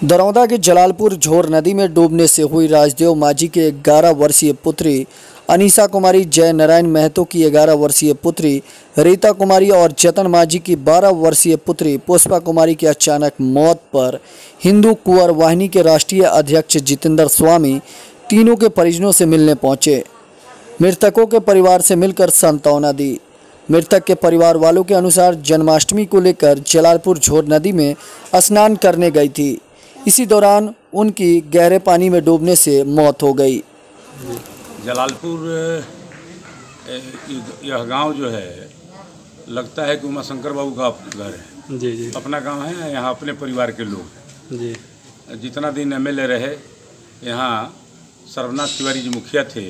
दरौंदा के जलालपुर झोर नदी में डूबने से हुई राजदेव माझी के 11 वर्षीय पुत्री अनीसा कुमारी, जय नारायण महतो की 11 वर्षीय पुत्री रीता कुमारी और जतन माझी की 12 वर्षीय पुत्री पुष्पा कुमारी की अचानक मौत पर हिंदू कुंवर वाहिनी के राष्ट्रीय अध्यक्ष जितेंद्र स्वामी तीनों के परिजनों से मिलने पहुंचे। मृतकों के परिवार से मिलकर सांत्वना दी। मृतक के परिवार वालों के अनुसार जन्माष्टमी को लेकर जलालपुर झोर नदी में स्नान करने गई थी। इसी दौरान उनकी गहरे पानी में डूबने से मौत हो गई। जलालपुर यह गांव जो है लगता है कि उमा शंकर बाबू का घर है। जी। अपना गांव है, यहाँ अपने परिवार के लोग हैं। जी। जितना दिन एमएलए रहे यहाँ सर्वनाथ तिवारी जी मुखिया थे।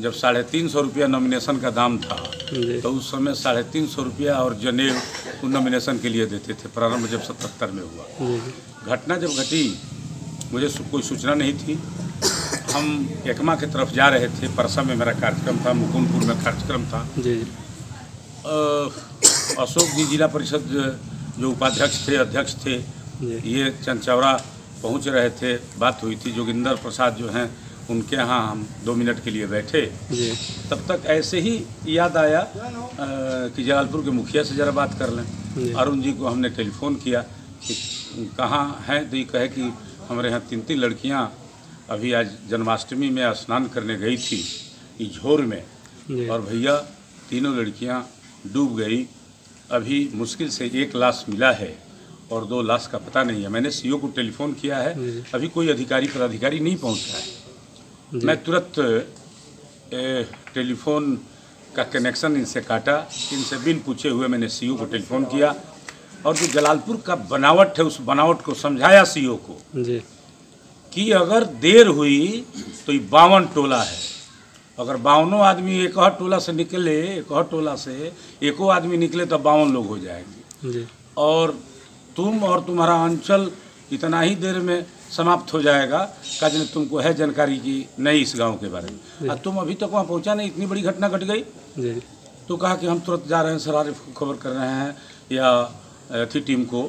जब 350 रुपया नॉमिनेशन का दाम था तो उस समय 350 रुपया और जनेऊ नॉमिनेशन के लिए देते थे। प्रारंभ जब 77 में हुआ। घटना जब घटी मुझे कोई सूचना नहीं थी। हम एकमा की तरफ जा रहे थे। परसा में मेरा कार्यक्रम था, मुकुंदपुर में कार्यक्रम था। अशोक जी जिला परिषद जो उपाध्यक्ष थे, अध्यक्ष थे, ये चंचौरा पहुंच रहे थे। बात हुई थी। जोगिंदर प्रसाद जो हैं उनके यहाँ हम 2 मिनट के लिए बैठे। तब तक ऐसे ही याद आया कि जलालपुर के मुखिया से ज़रा बात कर लें। अरुण जी को हमने टेलीफोन किया कि कहाँ हैं, तो ये कहे कि हमारे यहाँ 3 लड़कियाँ अभी आज जन्माष्टमी में स्नान करने गई थी झोर में, और भैया तीनों लड़कियाँ डूब गई। अभी मुश्किल से 1 लाश मिला है और 2 लाश का पता नहीं है। मैंने सीओ को टेलीफोन किया है, अभी कोई अधिकारी पदाधिकारी नहीं पहुँचा है। मैं तुरंत टेलीफोन का कनेक्शन इनसे काटा। इनसे बिन पूछे हुए मैंने सीओ को टेलीफोन किया और जो जलालपुर का बनावट है उस बनावट को समझाया सीओ को कि अगर देर हुई तो ये 52 टोला है। अगर 52 आदमी एक और टोला से निकले, एक और टोला से एको आदमी निकले तो 52 लोग हो जाएंगे और तुम और तुम्हारा अंचल इतना ही देर में समाप्त हो जाएगा। काजने तुमको है जानकारी की नहीं इस गांव के बारे में, और तुम अभी तक वहाँ पहुँचा नहीं, इतनी बड़ी घटना घट गई। तो कहा कि हम तुरंत जा रहे हैं, सर आरिफ को खबर कर रहे हैं या थी टीम को,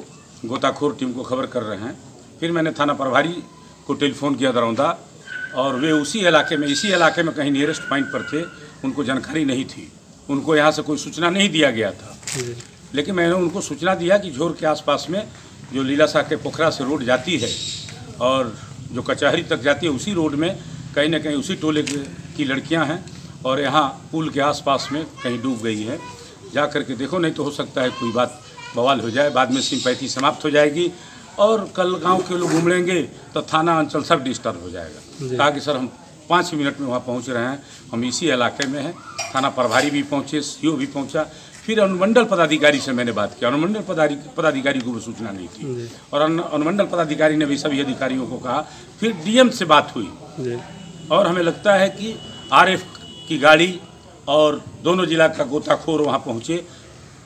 गोताखोर टीम को खबर कर रहे हैं। फिर मैंने थाना प्रभारी को टेलीफोन किया दरौंदा, और वे इसी इलाके में कहीं नियरेस्ट पॉइंट पर थे। उनको जानकारी नहीं थी, उनको यहाँ से कोई सूचना नहीं दिया गया था। लेकिन मैंने उनको सूचना दिया कि झोर के आसपास में जो लीलाशाह के पोखरा से रोड जाती है और जो कचहरी तक जाती है, उसी रोड में कहीं ना कहीं उसी टोले की लड़कियां हैं और यहाँ पुल के आसपास में कहीं डूब गई है। जा कर के देखो, नहीं तो हो सकता है कोई बात बवाल हो जाए, बाद में सिंपैथी समाप्त हो जाएगी और कल गांव के लोग घूमेंगे तो थाना अंचल सब डिस्टर्ब हो जाएगा। कहा कि सर हम 5 मिनट में वहाँ पहुँच रहे हैं, हम इसी इलाके में हैं। थाना प्रभारी भी पहुँचे, सीओ भी पहुँचा। फिर अनुमंडल पदाधिकारी से मैंने बात की। अनुमंडल पदाधिकारी को भी सूचना नहीं थी और अनुमंडल पदाधिकारी ने भी सभी अधिकारियों को कहा। फिर डीएम से बात हुई और हमें लगता है कि आरएफ की गाड़ी और दोनों जिला का गोताखोर वहाँ पहुँचे,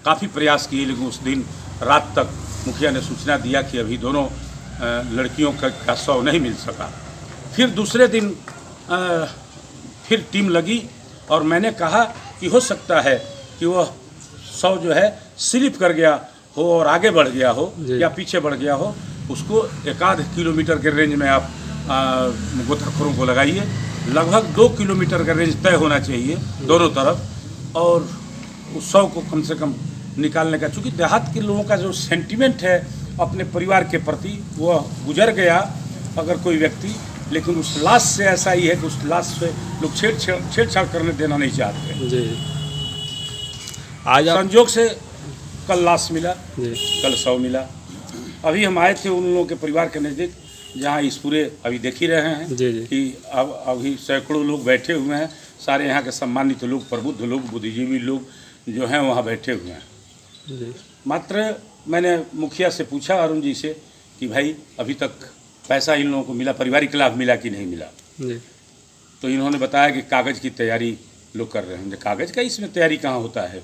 काफ़ी प्रयास किए, लेकिन उस दिन रात तक मुखिया ने सूचना दिया कि अभी दोनों लड़कियों का शव नहीं मिल सका। फिर दूसरे दिन फिर टीम लगी और मैंने कहा कि हो सकता है कि वह शव जो है स्लिप कर गया हो और आगे बढ़ गया हो या पीछे बढ़ गया हो। उसको 1.5 किलोमीटर के रेंज में आप गोताखोरों को लगाइए। लगभग 2 किलोमीटर का रेंज तय होना चाहिए दोनों तरफ, और उस शव को कम से कम निकालने का, चूँकि देहात के लोगों का जो सेंटिमेंट है अपने परिवार के प्रति वह गुजर गया अगर कोई व्यक्ति, लेकिन उस लाश से ऐसा ही है कि उस लाश से लोग छेड़छाड़ करने देना नहीं चाहते। आज संजोग से कल लाश मिला, कल शव मिला। अभी हम आए थे उन लोगों के परिवार के नज़दीक, जहाँ इस पूरे अभी देख ही रहे हैं कि अब अभी सैकड़ों लोग बैठे हुए हैं। सारे यहाँ के सम्मानित लोग, प्रबुद्ध लोग, बुद्धिजीवी लोग जो हैं वहाँ बैठे हुए हैं। मात्र मैंने मुखिया से पूछा, अरुण जी से, कि भाई अभी तक पैसा इन लोगों को मिला, पारिवारिक लाभ मिला कि नहीं मिला। तो इन्होंने बताया कि कागज़ की तैयारी लोग कर रहे हैं। कागज़ का इसमें तैयारी कहाँ होता है,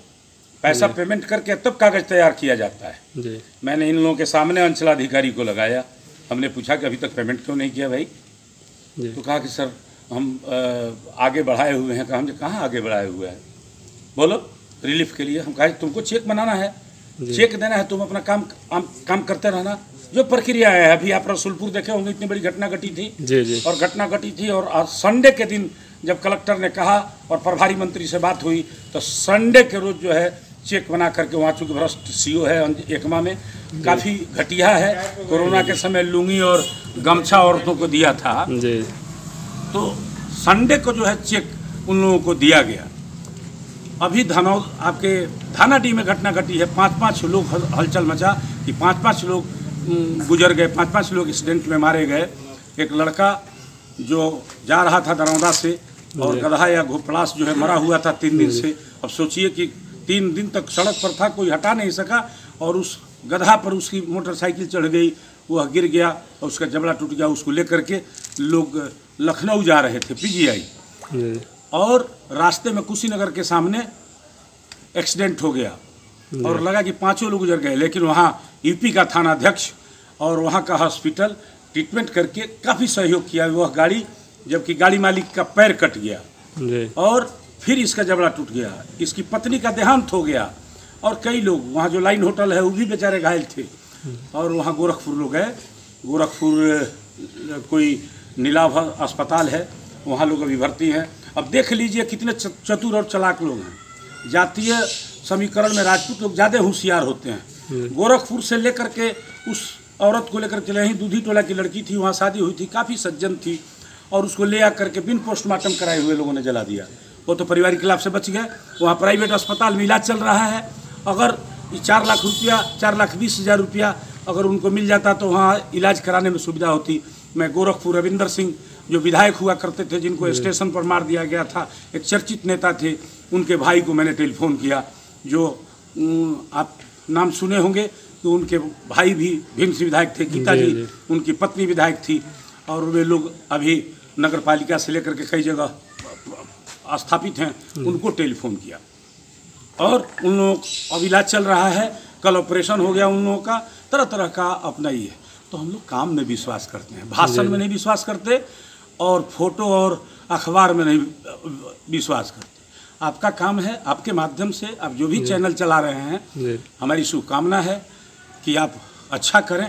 पैसा पेमेंट करके तब कागज़ तैयार किया जाता है। मैंने इन लोगों के सामने अंचलाधिकारी को लगाया। हमने पूछा कि अभी तक पेमेंट क्यों नहीं किया भाई। तो कहा कि सर हम आगे बढ़ाए हुए हैं। हम कहाँ आगे बढ़ाए हुए हैं, बोलो रिलीफ के लिए। हम कहा तुमको चेक बनाना है, चेक देना है, तुम अपना काम करते रहना। जो प्रक्रिया है, अभी आप रसूलपुर देखे होंगे, इतनी बड़ी घटना घटी थी जी। और घटना घटी थी, और आज संडे के दिन जब कलेक्टर ने कहा और प्रभारी मंत्री से बात हुई तो संडे के रोज जो है चेक बना करके, वहाँ चूँकि भ्रष्ट सीओ है एकमा में, काफ़ी घटिया है, कोरोना के समय लुंगी और गमछा औरतों को दिया था जी। तो संडे को जो है चेक उन लोगों को दिया गया। अभी धनौद आपके थानाडीह में घटना घटी है, 5-5 लोग हलचल मचा कि 5-5 लोग गुजर गए, 5-5 लोग एक्सीडेंट में मारे गए। एक लड़का जो जा रहा था दरौदा से और गधा या घोपड़ास जो है मरा हुआ था 3 दिन से। अब सोचिए कि 3 दिन तक सड़क पर था, कोई हटा नहीं सका, और उस गधा पर उसकी मोटरसाइकिल चढ़ गई, वह गिर गया और उसका जबड़ा टूट गया। उसको लेकर के लोग लखनऊ जा रहे थे पीजीआई, और रास्ते में कुशीनगर के सामने एक्सीडेंट हो गया और लगा कि 5 लोग गुजर गए। लेकिन वहाँ यूपी का थाना अध्यक्ष और वहाँ का हॉस्पिटल ट्रीटमेंट करके काफ़ी सहयोग किया। वह गाड़ी, जबकि गाड़ी मालिक का पैर कट गया और फिर इसका जबड़ा टूट गया, इसकी पत्नी का देहांत हो गया, और कई लोग, वहाँ जो लाइन होटल है वो भी बेचारे घायल थे। और वहाँ गोरखपुर लोग गए, गोरखपुर कोई नीलाभ अस्पताल है, वहाँ लोग अभी भर्ती हैं। अब देख लीजिए कितने चतुर और चालाक लोग हैं। जातीय समीकरण में राजपूत लोग ज़्यादा होशियार होते हैं। गोरखपुर से लेकर के उस औरत को लेकर चले, ही दूधी टोला की लड़की थी, वहाँ शादी हुई थी, काफ़ी सज्जन थी, और उसको ले आकर के बिन पोस्टमार्टम कराए हुए लोगों ने जला दिया। वो तो परिवार के खिलाफ से बच गए। वहाँ प्राइवेट अस्पताल में इलाज चल रहा है। अगर 4 लाख रुपया, 4,20,000 रुपया अगर उनको मिल जाता तो वहाँ इलाज कराने में सुविधा होती। मैं गोरखपुर रविंदर सिंह जो विधायक हुआ करते थे, जिनको स्टेशन पर मार दिया गया था, एक चर्चित नेता थे, उनके भाई को मैंने टेलीफोन किया, जो आप नाम सुने होंगे कि उनके भाई भी भिन्न से विधायक थे, गीता जी उनकी पत्नी विधायक थी, और वे लोग अभी नगर पालिका से लेकर के कई जगह स्थापित हैं, उनको टेलीफोन किया और उन लोगों अब इलाज चल रहा है। कल ऑपरेशन हो गया उन लोगों का। तरह तरह का अपना ही है। तो हम लोग काम में विश्वास करते हैं, भाषण में नहीं विश्वास करते, और फोटो और अखबार में नहीं विश्वास करते। आपका काम है, आपके माध्यम से आप जो भी चैनल चला रहे हैं, हमारी शुभकामना है कि आप अच्छा करें।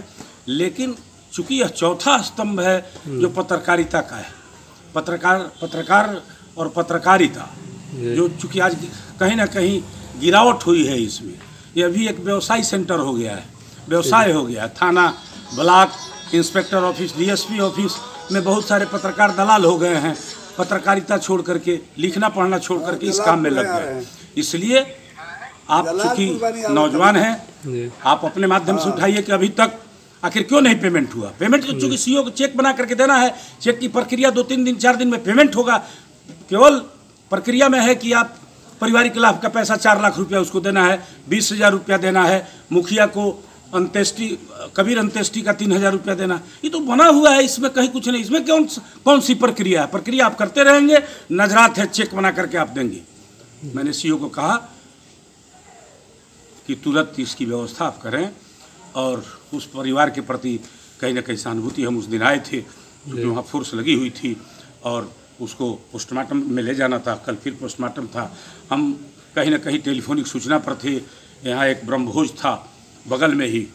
लेकिन चूँकि यह चौथा स्तंभ है जो पत्रकारिता का है, पत्रकार और पत्रकारिता, जो चूँकि आज कहीं ना कहीं गिरावट हुई है इसमें। यह भी एक व्यवसाय सेंटर हो गया है, व्यवसाय हो गया। थाना, block inspector office, DSP office में बहुत सारे पत्रकार दलाल हो गए हैं। पत्रकारिता छोड़ करके, लिखना पढ़ना छोड़ करके इस काम में लग गए। इसलिए आप चूँकि नौजवान हैं, आप अपने माध्यम से उठाइए कि अभी तक आखिर क्यों नहीं पेमेंट हुआ। पेमेंट तो चूँकि सीओ को चेक बना करके देना है, चेक की प्रक्रिया 2-3 दिन 4 दिन में पेमेंट होगा। केवल प्रक्रिया में है कि आप परिवार के लाभ का पैसा 4 लाख रुपया उसको देना है, 20,000 रुपया देना है, मुखिया को अंत्येष्टि, कबीर अंत्येष्टि का 3,000 रुपया देना। ये तो बना हुआ है, इसमें कहीं कुछ नहीं। इसमें कौन सी प्रक्रिया है? प्रक्रिया आप करते रहेंगे, नजरात है, चेक बना करके आप देंगे। मैंने सीओ को कहा कि तुरंत इसकी व्यवस्था आप करें, और उस परिवार के प्रति कहीं ना कहीं सहानुभूति। हम उस दिन आए थे, क्योंकि वहाँ फोर्स लगी हुई थी और उसको पोस्टमार्टम में ले जाना था। कल फिर पोस्टमार्टम था। हम कहीं ना कहीं टेलीफोनिक सूचना पर थे। यहाँ एक ब्रह्मभोज था बगल में ही,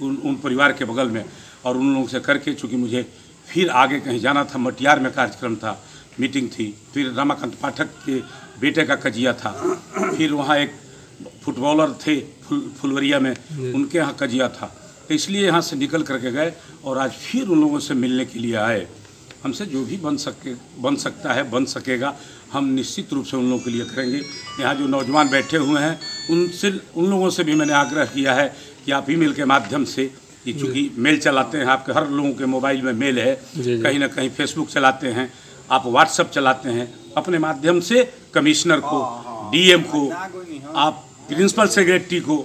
उन परिवार के बगल में, और उन लोगों से करके, चूँकि मुझे फिर आगे कहीं जाना था, मटियार में कार्यक्रम था, मीटिंग थी, फिर रमाकांत पाठक के बेटे का कजिया था, फिर वहाँ एक फुटबॉलर थे फुलवरिया में, उनके यहाँ कजिया था। तो इसलिए यहाँ से निकल करके गए और आज फिर उन लोगों से मिलने के लिए आए। हमसे जो भी बन सकता है, बन सकेगा, हम निश्चित रूप से उन लोगों के लिए करेंगे। यहाँ जो नौजवान बैठे हुए हैं, उन लोगों से भी मैंने आग्रह किया है कि आप ईमेल के माध्यम से, कि चूँकि मेल चलाते हैं, आपके हर लोगों के मोबाइल में मेल है, कहीं ना कहीं फेसबुक चलाते हैं, आप व्हाट्सएप चलाते हैं, अपने माध्यम से कमिश्नर को, डीएम को, आप प्रिंसिपल सेक्रेटरी को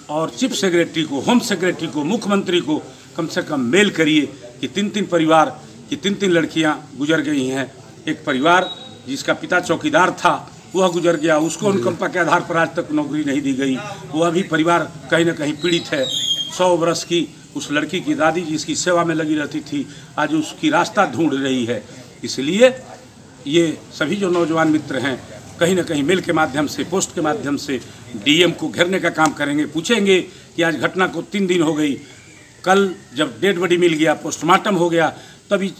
और चीफ सेक्रेटरी को, होम सेक्रेटरी को, मुख्यमंत्री को कम से कम मेल करिए कि 3-3 परिवार की 3-3 लड़कियां गुजर गई हैं। एक परिवार जिसका पिता चौकीदार था, वह गुजर गया, उसको अनुकंपा के आधार पर आज तक नौकरी नहीं दी गई। वह भी परिवार कहीं ना कहीं पीड़ित है। 100 वर्ष की उस लड़की की दादी जिसकी सेवा में लगी रहती थी, आज उसकी रास्ता ढूंढ रही है। इसलिए ये सभी जो नौजवान मित्र हैं, कहीं ना कहीं मेल के माध्यम से, पोस्ट के माध्यम से डीएम को घेरने का काम करेंगे। पूछेंगे कि आज घटना को 3 दिन हो गई, कल जब डेड बॉडी मिल गया, पोस्टमार्टम हो गया, तभी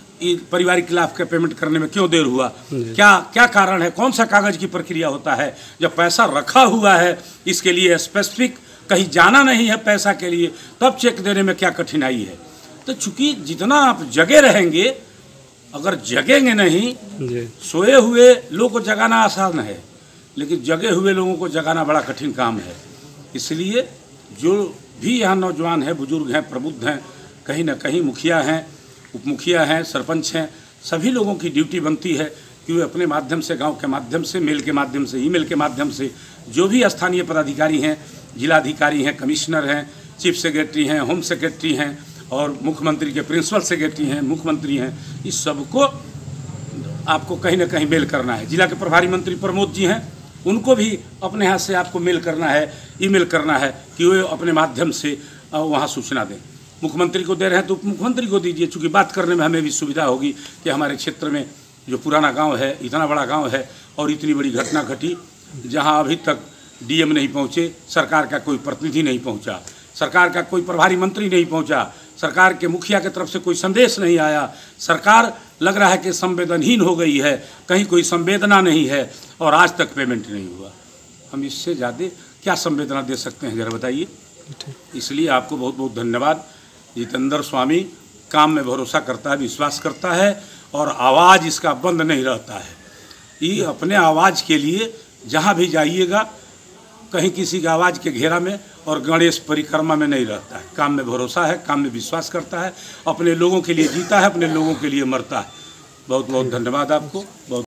पारिवारिक लाभ का पेमेंट करने में क्यों देर हुआ? क्या कारण है? कौन सा कागज की प्रक्रिया होता है? जब पैसा रखा हुआ है, इसके लिए स्पेसिफिक कहीं जाना नहीं है पैसा के लिए, तब चेक देने में क्या कठिनाई है? तो चूंकि जितना आप जगे रहेंगे, अगर जगेंगे नहीं, सोए हुए लोगों को जगाना आसान है, लेकिन जगे हुए लोगों को जगाना बड़ा कठिन काम है। इसलिए जो भी यहाँ नौजवान हैं, बुजुर्ग हैं, प्रबुद्ध हैं, कहीं ना कहीं मुखिया हैं, उप मुखिया हैं, सरपंच हैं, सभी लोगों की ड्यूटी बनती है कि वे अपने माध्यम से, गांव के माध्यम से, मेल के माध्यम से, ईमेल के माध्यम से, जो भी स्थानीय पदाधिकारी हैं, जिलाधिकारी हैं, कमिश्नर हैं, चीफ सेक्रेटरी हैं, होम सेक्रेटरी हैं और मुख्यमंत्री के प्रिंसिपल सेक्रेटरी हैं, मुख्यमंत्री हैं, इस सबको आपको कहीं ना कहीं मेल करना है। जिला के प्रभारी मंत्री प्रमोद जी हैं, उनको भी अपने हाथ से आपको मेल करना है, ईमेल करना है कि वे अपने माध्यम से वहाँ सूचना दें। मुख्यमंत्री को दे रहे हैं तो मुख्यमंत्री को दीजिए, चूँकि बात करने में हमें भी सुविधा होगी कि हमारे क्षेत्र में जो पुराना गांव है, इतना बड़ा गांव है और इतनी बड़ी घटना घटी, जहां अभी तक डीएम नहीं पहुंचे, सरकार का कोई प्रतिनिधि नहीं पहुंचा, सरकार का कोई प्रभारी मंत्री नहीं पहुंचा, सरकार के मुखिया की तरफ से कोई संदेश नहीं आया, सरकार लग रहा है कि संवेदनहीन हो गई है, कहीं कोई संवेदना नहीं है और आज तक पेमेंट नहीं हुआ। हम इससे ज़्यादा क्या संवेदना दे सकते हैं, जरा बताइए। इसलिए आपको बहुत बहुत धन्यवाद। जितेंद्र स्वामी काम में भरोसा करता है, विश्वास करता है और आवाज़ इसका बंद नहीं रहता है। ये अपने आवाज़ के लिए जहाँ भी जाइएगा, कहीं किसी की आवाज़ के घेरा में और गणेश परिक्रमा में नहीं रहता है। काम में भरोसा है, काम में विश्वास करता है, अपने लोगों के लिए जीता है, अपने लोगों के लिए मरता है। बहुत बहुत धन्यवाद आपको। बहुत